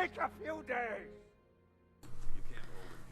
take a few days.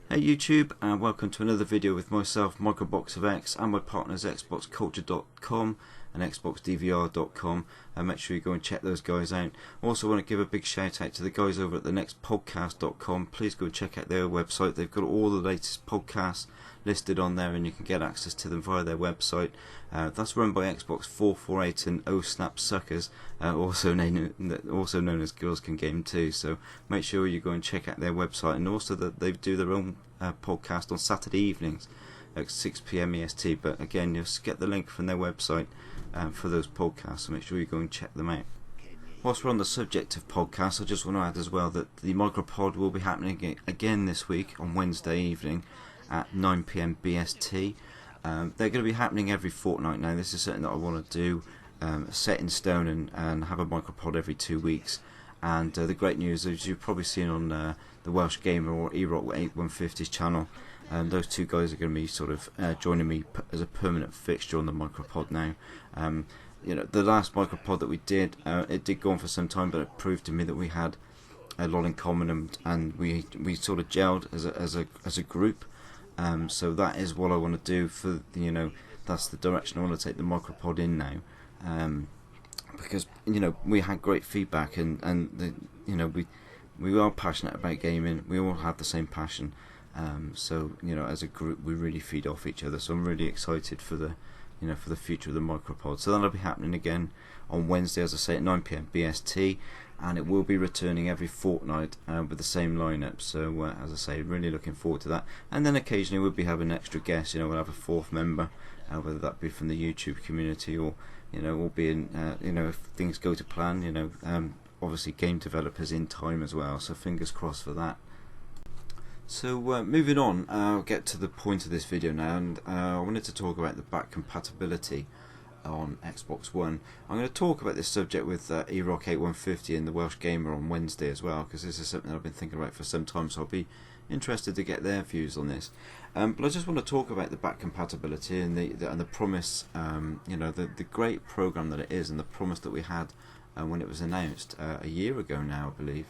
Hey YouTube, and welcome to another video with myself, Microbox of X, and my partners xboxculture.com and xboxdvr.com, and make sure you go and check those guys out. I also want to give a big shout out to the guys over at thenextpodcast.com. Please go and check out their website. They've got all the latest podcasts listed on there, and you can get access to them via their website. That's run by Xbox 448 and OhSnap Sukaz, also known as Girls Can Game too. So make sure you go and check out their website, and also that they do their own podcast on Saturday evenings at 6 PM EST. But again, you'll get the link from their website for those podcasts, so make sure you go and check them out. Whilst we're on the subject of podcasts, I just want to add as well that the Micropod will be happening again this week on Wednesday evening at 9 PM BST. They're going to be happening every fortnight now. This is something that I want to do, set in stone, and have a Micropod every 2 weeks. And the great news is, you've probably seen on the Welsh Gamer or eRock8150's channel, those two guys are going to be sort of joining me as a permanent fixture on the Micropod now. You know, the last Micropod that we did, it did go on for some time, but it proved to me that we had a lot in common, and we sort of gelled as a group. So that is what I want to do for that's the direction I want to take the Micropod in now. Because we had great feedback, and we are passionate about gaming. We all have the same passion. So as a group, we really feed off each other. So I'm really excited for the future of the Micropod. So that'll be happening again on Wednesday, as I say, at 9 PM BST, and it will be returning every fortnight with the same lineup. So as I say, really looking forward to that. And then occasionally we'll be having extra guests. We'll have a fourth member, whether that be from the YouTube community or we'll be in if things go to plan. Obviously game developers in time as well. So fingers crossed for that. So moving on, I'll get to the point of this video now, and I wanted to talk about the back compatibility on Xbox One. I'm going to talk about this subject with eRock8150 and the Welsh Gamer on Wednesday as well, because this is something I've been thinking about for some time, so I'll be interested to get their views on this. But I just want to talk about the back compatibility and the promise, the great program that it is, and the promise that we had when it was announced a year ago now, I believe,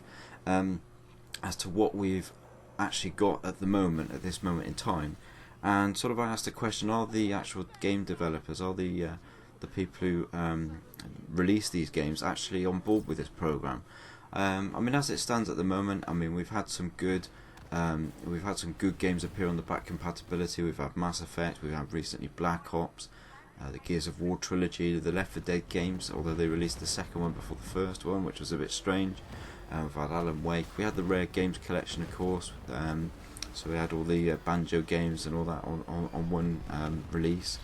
as to what we've actually got at this moment in time. And sort of I asked the question, are the actual game developers, are the people who release these games actually on board with this program? As it stands at the moment, we've had some good games appear on the back compatibility. We've had Mass Effect, we've had recently Black Ops, the Gears of War trilogy, the Left 4 Dead games, although they released the second one before the first one, which was a bit strange. We've had Alan Wake, we had the Rare Games collection, of course, so we had all the Banjo games and all that on one release,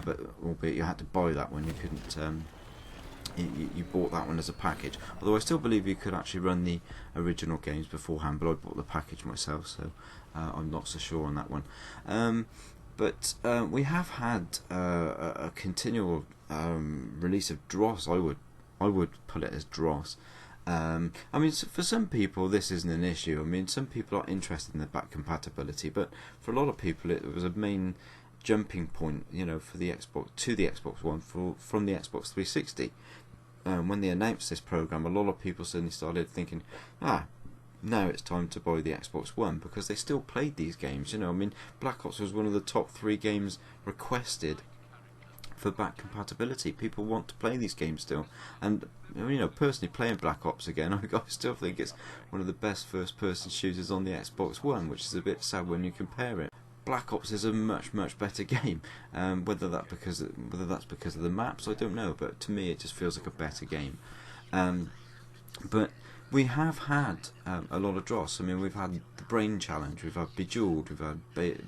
but albeit you had to buy that one, you couldn't, you bought that one as a package, although I still believe you could actually run the original games beforehand, but I bought the package myself, so I'm not so sure on that one. But we have had a continual release of dross. I would put it as dross. For some people this isn't an issue. Some people are interested in the back compatibility, but for a lot of people it was a main jumping point, for the Xbox to the Xbox One from the Xbox 360. When they announced this program, a lot of people suddenly started thinking, now it's time to buy the Xbox One, because they still played these games. Black Ops was one of the top 3 games requested for back compatibility. People want to play these games still, and personally playing Black Ops again, I still think it's one of the best first-person shooters on the Xbox One, which is a bit sad when you compare it. Black Ops is a much better game. Whether that's because of the maps, I don't know, but to me it just feels like a better game. But we have had a lot of dross. We've had the Brain Challenge, we've had Bejeweled, we've had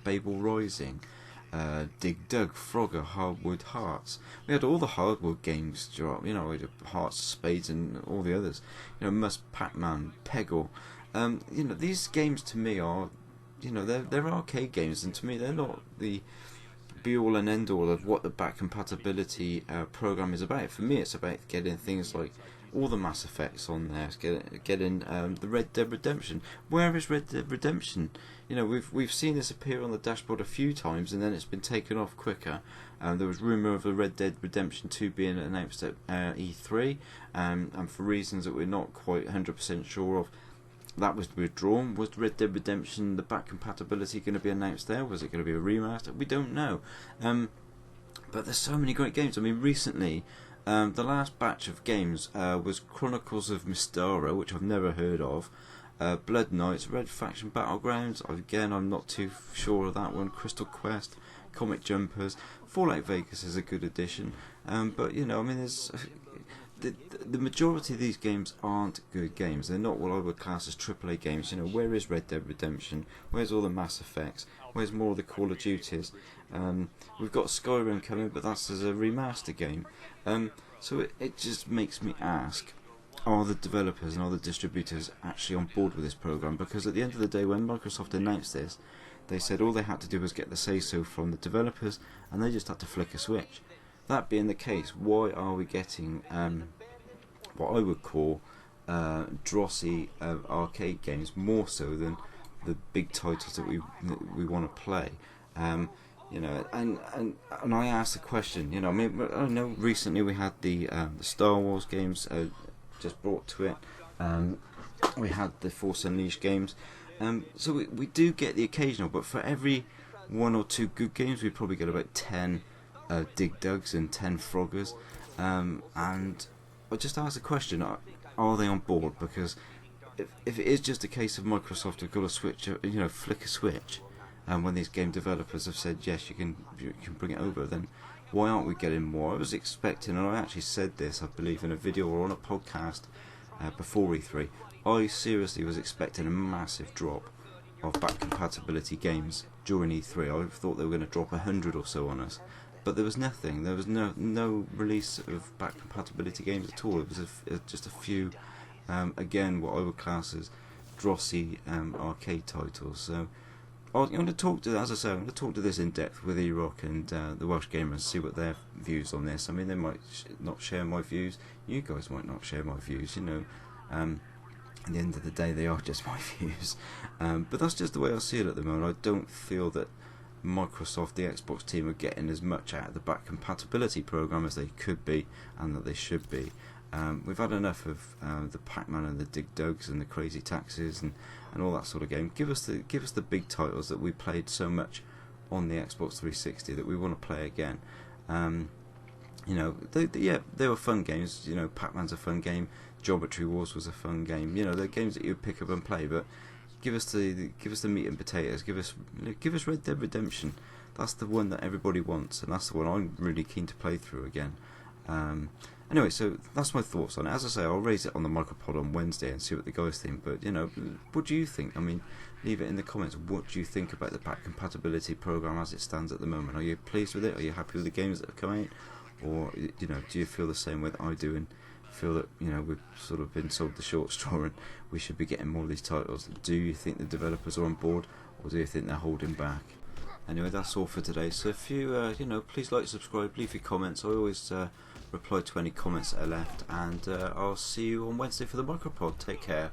Babel Rising, Dig Dug, Frogger, Hardwood Hearts. We had all the Hardwood games drop. We had Hearts, Spades, and all the others. Must, Pac-Man, Peggle. These games to me are, they're arcade games, and to me they're not the be-all and end-all of what the back compatibility program is about. For me, it's about getting things like all the Mass Effects on there, getting the Red Dead Redemption. Where is Red Dead Redemption? We've seen this appear on the dashboard a few times, and then it's been taken off quicker. There was rumour of the Red Dead Redemption 2 being announced at E3, and for reasons that we're not quite 100% sure of, that was withdrawn. Was Red Dead Redemption, the back compatibility, going to be announced there? Was it going to be a remaster? We don't know. But there's so many great games. I mean, recently, the last batch of games was Chronicles of Mystara, which I've never heard of, Blood Knights, Red Faction Battlegrounds, again I'm not too sure of that one, Crystal Quest, Comic Jumpers, Fallout Vegas is a good addition, but you know, I mean, there's the majority of these games aren't good games. They're not what I would class as AAA games. You know, where is Red Dead Redemption? Where's all the Mass Effects? Where's more of the Call of Duties? We've got Skyrim coming, but that's as a remaster game. So it just makes me ask, are the developers and are the distributors actually on board with this program? Because at the end of the day, when Microsoft announced this, they said all they had to do was get the say-so from the developers, and they just had to flick a switch. That being the case, why are we getting what I would call drossy arcade games more so than the big titles that we want to play? You know, and I asked the question. You know, I mean, I know recently we had the Star Wars games just brought to it. We had the Force Unleashed games. So we do get the occasional, but for every 1 or 2 good games, we probably get about 10 Dig Dugs and 10 Froggers. And I just asked the question: are they on board? Because if it is just a case of Microsoft have got to switch, you know, flick a switch, and when these game developers have said yes, you can bring it over, then why aren't we getting more? I was expecting, and I actually said this, I believe, in a video or on a podcast before E3. I seriously was expecting a massive drop of back compatibility games during E3. I thought they were going to drop 100 or so on us, but there was nothing. There was no release of back compatibility games at all. It was just a few, again, what I would class as drossy arcade titles. So I'm going to talk to, as I say, I'm going to talk to this in depth with E-Rock and the Welsh Gamers and see what their views on this. I mean, they might not share my views. You guys might not share my views. You know, at the end of the day, they are just my views. But that's just the way I see it at the moment. I don't feel that Microsoft, the Xbox team, are getting as much out of the back compatibility program as they could be and that they should be. We've had enough of the Pac-Man and the Dig Dugs and the Crazy Taxes and all that sort of game. Give us the big titles that we played so much on the Xbox 360 that we want to play again. You know, they were fun games. You know, Pac-Man's a fun game. Geometry Wars was a fun game. You know, they're games that you would pick up and play. But give us the meat and potatoes. Give us Red Dead Redemption. That's the one that everybody wants, and that's the one I'm really keen to play through again. Anyway, so that's my thoughts on it. As I say, I'll raise it on the Micropod on Wednesday and see what the guys think. But, you know, what do you think? I mean, leave it in the comments. What do you think about the back compatibility program as it stands at the moment? Are you pleased with it? Are you happy with the games that have come out? Or, you know, do you feel the same way that I do and feel that, you know, we've sort of been sold the short straw and we should be getting more of these titles? Do you think the developers are on board, or do you think they're holding back? Anyway, that's all for today. So if you, you know, please like, subscribe, leave your comments. I always reply to any comments that are left, and I'll see you on Wednesday for the Micropod. Take care.